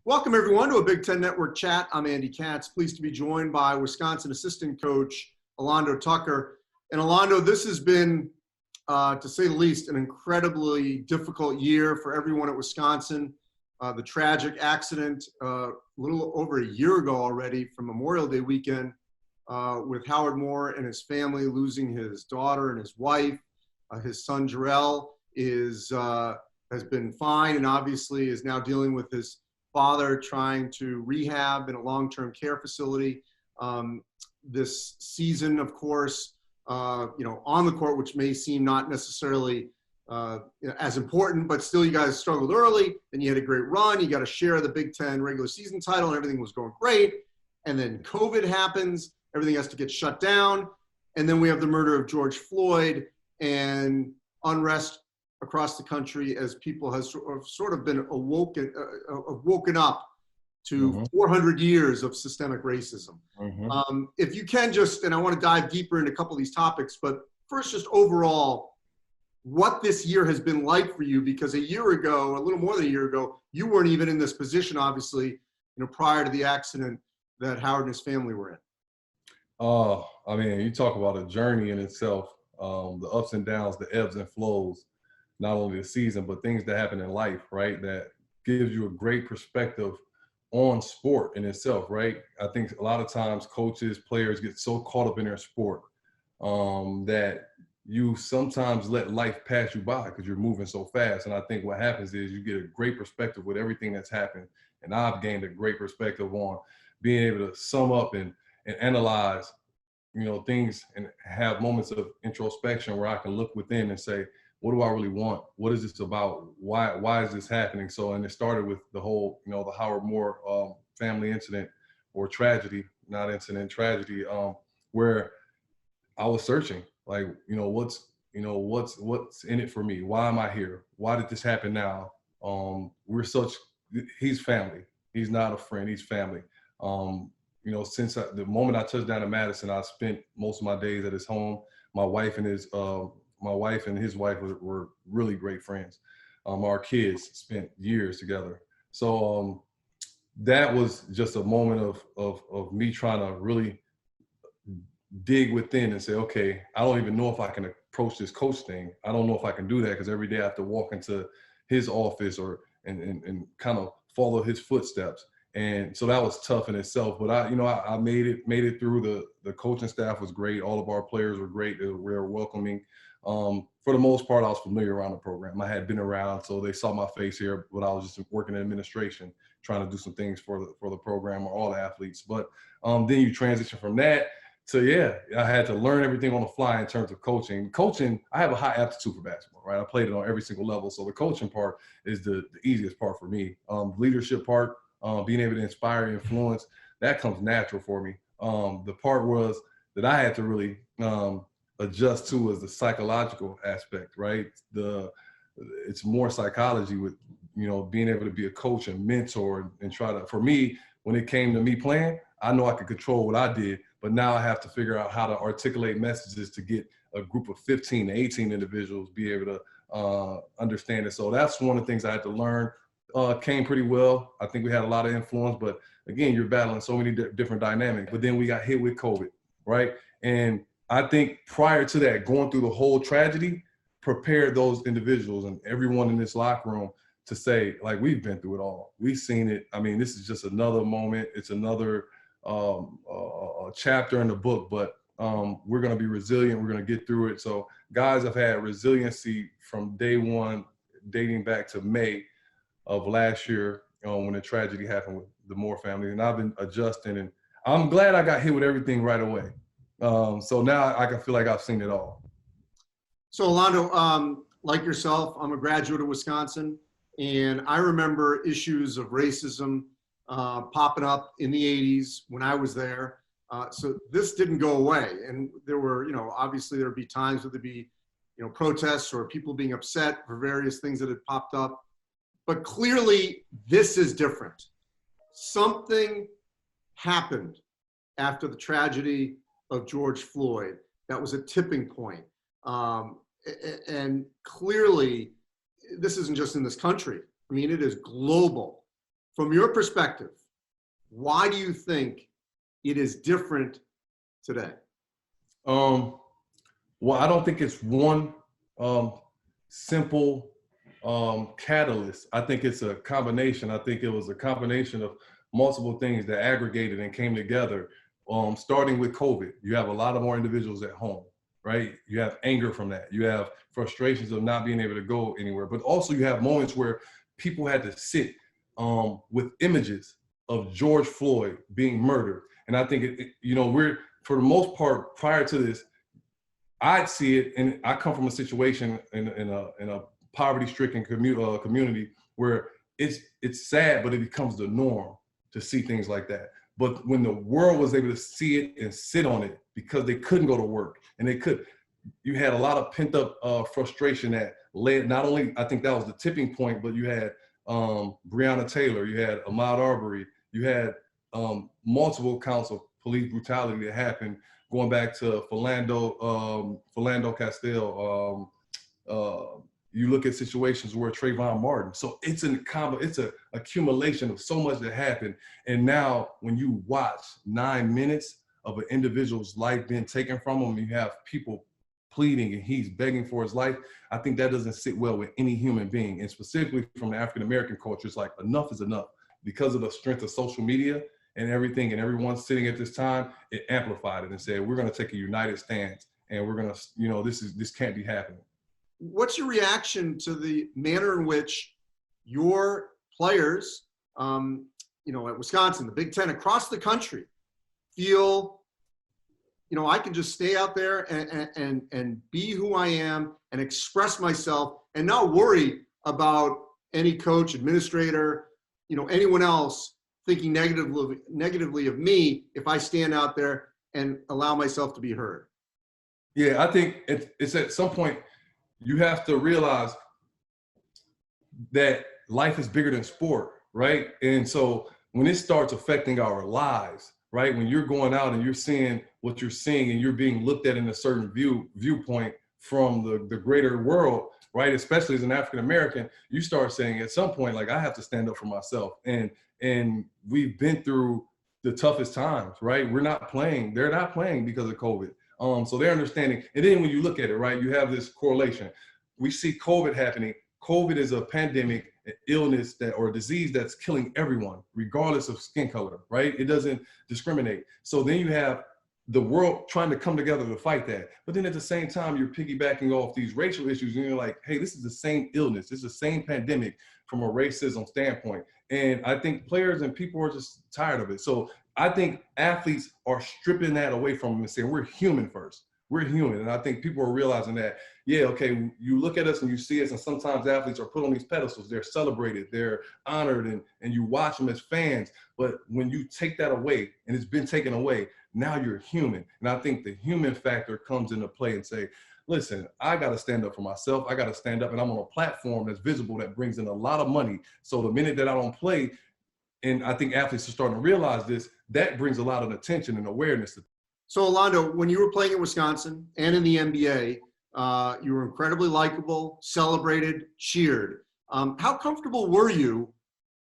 Welcome, everyone, to a Big Ten Network chat. I'm Andy Katz, pleased to be joined by Wisconsin assistant coach Alando Tucker. And Alando, this has been, to say the least, an incredibly difficult year for everyone at Wisconsin. The tragic accident a little over a year ago already from Memorial Day weekend with Howard Moore and his family losing his daughter and his wife. His son, Jarrell, has been fine and obviously is now dealing with his father trying to rehab in a long-term care facility. This season, of course, on the court, which may seem not necessarily as important, but still you guys struggled early. Then you had a great run. You got a share of the Big Ten regular season title and everything was going great. And then COVID happens. Everything has to get shut down. And then we have the murder of George Floyd and unrest across the country as people have sort of been woken up to 400 years of systemic racism. If you can just, and I want to dive deeper into a couple of these topics, but first just overall, what this year has been like for you, because a year ago, a little more than a year ago, you weren't even in this position, obviously, prior to the accident that Howard and his family were in. I mean, you talk about a journey in itself, the ups and downs, the ebbs and flows, not only the season, but things that happen in life, right? That gives you a great perspective on sport in itself, right? I think a lot of times coaches, players get so caught up in their sport that you sometimes let life pass you by because you're moving so fast. And I think what happens is you get a great perspective with everything that's happened. And I've gained a great perspective on being able to sum up and analyze, things and have moments of introspection where I can look within and say, what do I really want? What is this about? Why is this happening? So, and it started with the whole, the Howard Moore family incident or tragedy, not incident, tragedy, where I was searching, like, what's in it for me? Why am I here? Why did this happen now? He's family. He's not a friend, he's family. Since the moment I touched down in Madison, I spent most of my days at his home. My wife and his wife were really great friends. Our kids spent years together. So that was just a moment of me trying to really dig within and say, okay, I don't even know if I can approach this coach thing. I don't know if I can do that because every day I have to walk into his office and kind of follow his footsteps. And so that was tough in itself, but I made it through. The coaching staff was great. All of our players were great. They were welcoming. For the most part, I was familiar around the program. I had been around, so they saw my face here, but I was just working in administration, trying to do some things for the program or all the athletes. But then you transition from that to, I had to learn everything on the fly in terms of coaching. Coaching, I have a high aptitude for basketball, right? I played it on every single level. So the coaching part is the easiest part for me. Leadership part, being able to inspire and influence, that comes natural for me. The part was that I had to really adjust to was the psychological aspect, right? It's more psychology with, being able to be a coach and mentor and try to, for me, when it came to me playing, I know I could control what I did, but now I have to figure out how to articulate messages to get a group of 15 to 18 individuals be able to understand it. So that's one of the things I had to learn. Came pretty well. I think we had a lot of influence, but again, you're battling so many different dynamics. But then we got hit with COVID, right? And I think prior to that, going through the whole tragedy, prepared those individuals and everyone in this locker room to say, like, we've been through it all. We've seen it. I mean, this is just another moment. It's another chapter in the book, but we're going to be resilient. We're going to get through it. So guys have had resiliency from day one, dating back to May of last year when the tragedy happened with the Moore family. And I've been adjusting, and I'm glad I got hit with everything right away. So now I can feel like I've seen it all. So Alando, like yourself, I'm a graduate of Wisconsin, and I remember issues of racism popping up in the 80s when I was there. So this didn't go away. And there were, obviously there'd be times where there'd be, protests or people being upset for various things that had popped up. But clearly this is different. Something happened after the tragedy of George Floyd. That was a tipping point. And clearly, this isn't just in this country. I mean, it is global from your perspective, why do you think it is different today? Well, I don't think it's one simple catalyst. I think it's a combination. I think it was a combination of multiple things that aggregated and came together. Starting with COVID, you have a lot of more individuals at home, right? You have anger from that. You have frustrations of not being able to go anywhere, but also you have moments where people had to sit with images of George Floyd being murdered. And I think, we're, for the most part, prior to this, I'd see it, and I come from a situation in a poverty-stricken community where it's sad, but it becomes the norm to see things like that. But when the world was able to see it and sit on it because they couldn't go to work, and you had a lot of pent-up frustration that led, not only, I think that was the tipping point, but you had Breonna Taylor, you had Ahmaud Arbery, you had multiple counts of police brutality that happened, going back to Philando Castile. You look at situations where Trayvon Martin. So it's an accumulation of so much that happened. And now when you watch 9 minutes of an individual's life being taken from him, you have people pleading and he's begging for his life. I think that doesn't sit well with any human being. And specifically from the African-American culture, it's like enough is enough. Because of the strength of social media and everything, and everyone sitting at this time, it amplified it and said, we're going to take a united stance, and we're going to, this can't be happening. What's your reaction to the manner in which your players, at Wisconsin, the Big Ten, across the country, feel, I can just stay out there and be who I am and express myself and not worry about any coach, administrator, anyone else thinking negatively of me if I stand out there and allow myself to be heard? Yeah, I think it's at some point you have to realize that life is bigger than sport, right? And so when it starts affecting our lives, right? When you're going out and you're seeing what you're seeing and you're being looked at in a certain viewpoint from the greater world, right? Especially as an African-American, you start saying at some point, like, I have to stand up for myself. And we've been through the toughest times, right? We're not playing. They're not playing because of COVID. So they're understanding. And then when you look at it, right, you have this correlation. We see COVID happening. COVID is a pandemic, an illness or a disease that's killing everyone, regardless of skin color, right? It doesn't discriminate. So then you have the world trying to come together to fight that. But then at the same time, you're piggybacking off these racial issues and you're like, hey, this is the same illness. It's the same pandemic from a racism standpoint. And I think players and people are just tired of it. So I think athletes are stripping that away from them and saying, we're human first. We're human. And I think people are realizing that, yeah, okay, you look at us and you see us, and sometimes athletes are put on these pedestals. They're celebrated, they're honored, and you watch them as fans. But when you take that away, and it's been taken away, now you're human. And I think the human factor comes into play and say, listen, I got to stand up for myself. I got to stand up, and I'm on a platform that's visible, that brings in a lot of money. So the minute that I don't play, and I think athletes are starting to realize this, that brings a lot of attention and awareness. So Alando, when you were playing at Wisconsin and in the NBA, you were incredibly likable, celebrated, cheered. How comfortable were you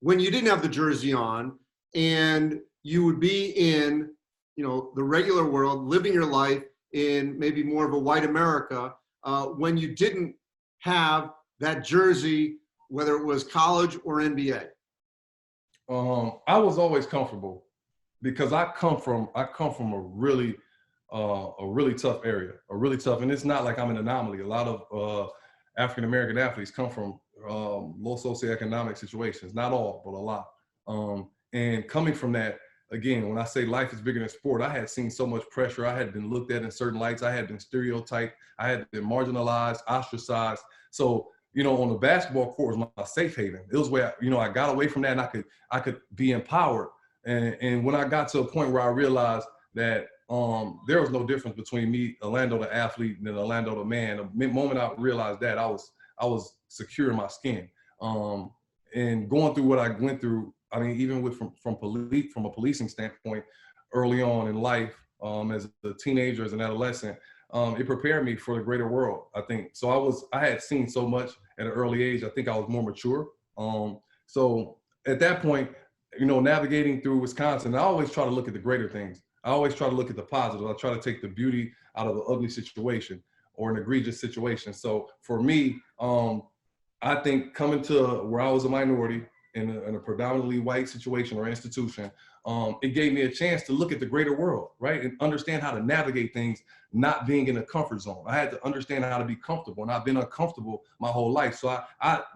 when you didn't have the jersey on and you would be in, the regular world, living your life in maybe more of a white America, when you didn't have that jersey, whether it was college or NBA? I was always comfortable because I come from a really tough area, and it's not like I'm an anomaly. A lot of African-American athletes come from low socioeconomic situations, not all, but a lot. And coming from that, again, when I say life is bigger than sport, I had seen so much pressure. I had been looked at in certain lights. I had been stereotyped. I had been marginalized, ostracized. So, on the basketball court was my safe haven. It was where, I got away from that and I could be empowered. And when I got to a point where I realized that there was no difference between me, Alando the athlete, and then Alando the man, the moment I realized that, I was secure in my skin. And going through what I went through, I mean, even from a policing standpoint, early on in life, as a teenager, as an adolescent, it prepared me for the greater world, I think. So I had seen so much at an early age. I think I was more mature. So at that point, navigating through Wisconsin, I always try to look at the greater things. I always try to look at the positive. I try to take the beauty out of an ugly situation or an egregious situation. So for me, I think coming to where I was a minority in a predominantly white situation or institution, it gave me a chance to look at the greater world, right? And understand how to navigate things, not being in a comfort zone. I had to understand how to be comfortable, and I've been uncomfortable my whole life. So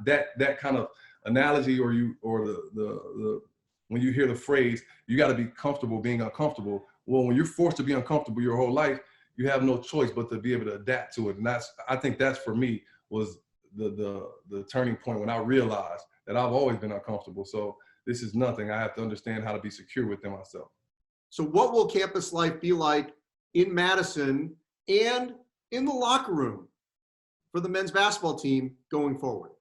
that kind of analogy, or the when you hear the phrase, you got to be comfortable being uncomfortable. Well, when you're forced to be uncomfortable your whole life, you have no choice but to be able to adapt to it. And I think that's for me was the turning point when I realized that I've always been uncomfortable. So this is nothing. I have to understand how to be secure within myself. So what will campus life be like in Madison and in the locker room for the men's basketball team going forward?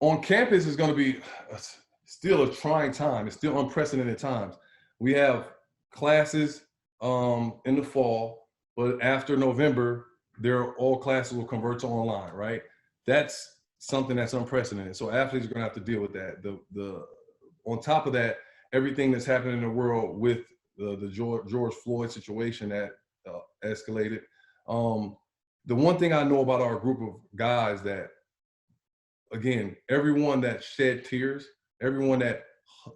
On campus is going to be still a trying time. It's still unprecedented times. We have classes in the fall, but after November, all classes will convert to online, right? That's something that's unprecedented. So athletes are going to have to deal with that. On top of that, everything that's happening in the world with the George Floyd situation that escalated. The one thing I know about our group of guys that, again, everyone that shed tears, everyone that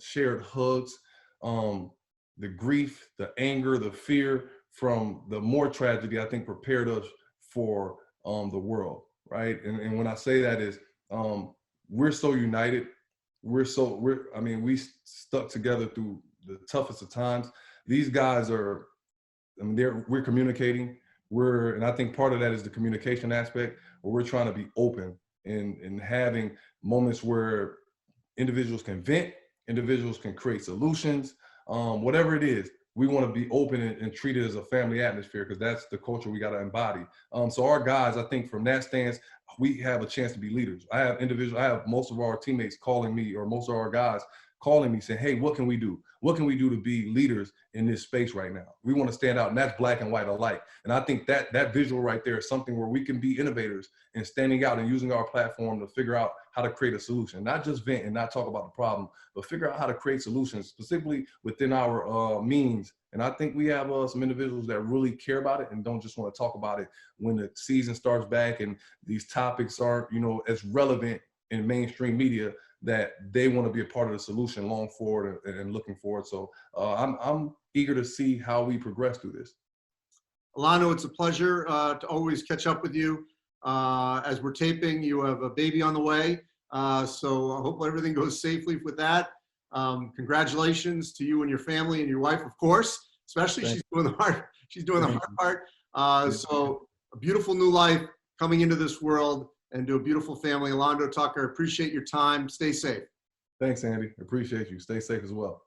shared hugs, the grief, the anger, the fear from the more tragedy, I think prepared us for the world, right? And when I say that is, we're so united. We stuck together through the toughest of times. These guys we're communicating. And I think part of that is the communication aspect, where we're trying to be open and having moments where individuals can vent, individuals can create solutions, whatever it is. We want to be open and treat it as a family atmosphere, because that's the culture we got to embody. So our guys, I think from that stance, we have a chance to be leaders. I have most of our teammates calling me, or most of our guys calling me saying, hey, what can we do? What can we do to be leaders in this space right now? We want to stand out, and that's black and white alike. And I think that visual right there is something where we can be innovators and standing out and using our platform to figure out how to create a solution, not just vent and not talk about the problem, but figure out how to create solutions specifically within our means. And I think we have some individuals that really care about it and don't just want to talk about it when the season starts back and these topics aren't, as relevant in mainstream media, that they want to be a part of the solution long forward and looking forward. So I'm eager to see how we progress through this. Alando, it's a pleasure to always catch up with you. As we're taping, you have a baby on the way. So I hope everything goes safely with that. Congratulations to you and your family and your wife, of course, especially. She's doing the hard part. So a beautiful new life coming into this world, and to a beautiful family. Alando Tucker, appreciate your time. Stay safe. Thanks, Andy. Appreciate you. Stay safe as well.